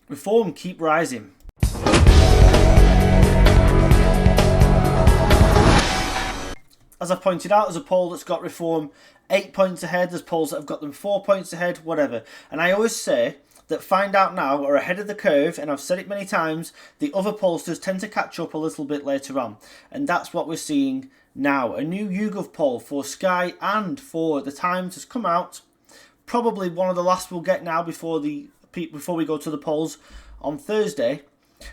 Reform keep rising. As I've pointed out, there's a poll that's got Reform 8 points ahead, there's polls that have got them 4 points ahead, whatever. And I always say that Find Out Now are ahead of the curve, and I've said it many times, the other pollsters tend to catch up a little bit later on. And that's what we're seeing now. A new YouGov poll for Sky and for The Times has come out. Probably one of the last we'll get now before we go to the polls on Thursday,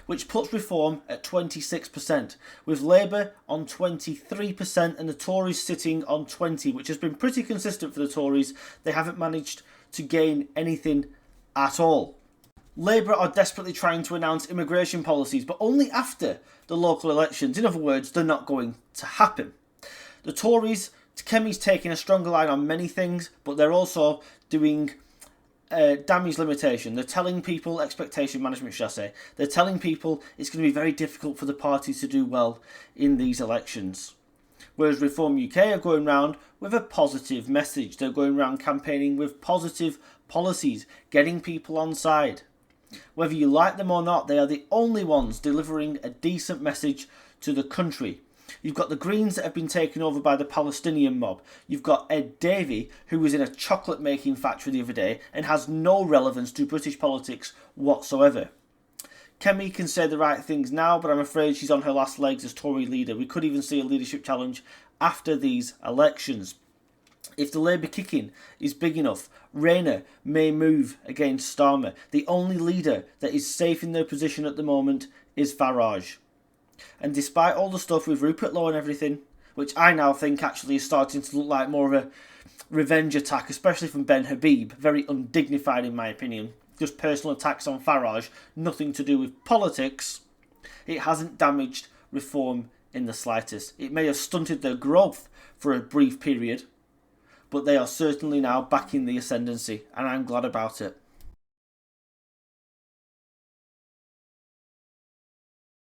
which puts Reform at 26%, with Labour on 23% and the Tories sitting on 20%, which has been pretty consistent for the Tories. They haven't managed to gain anything at all. Labour are desperately trying to announce immigration policies, but only after the local elections. In other words, they're not going to happen. The Tories, Kemi's taking a stronger line on many things, but they're also doing damage limitation. They're telling people, expectation management, shall I say. They're telling people it's going to be very difficult for the party to do well in these elections. Whereas Reform UK are going round with a positive message. They're going round campaigning with positive policies, getting people on side. Whether you like them or not, they are the only ones delivering a decent message to the country. You've got the Greens that have been taken over by the Palestinian mob. You've got Ed Davey, who was in a chocolate making factory the other day and has no relevance to British politics whatsoever. Kemi can say the right things now, but I'm afraid she's on her last legs as Tory leader. We could even see a leadership challenge after these elections. If the Labour kicking is big enough, Rayner may move against Starmer. The only leader that is safe in their position at the moment is Farage. And despite all the stuff with Rupert Lowe and everything, which I now think actually is starting to look like more of a revenge attack, especially from Ben Habib, very undignified in my opinion, just personal attacks on Farage, nothing to do with politics, it hasn't damaged Reform in the slightest. It may have stunted their growth for a brief period, but they are certainly now back in the ascendancy, and I'm glad about it.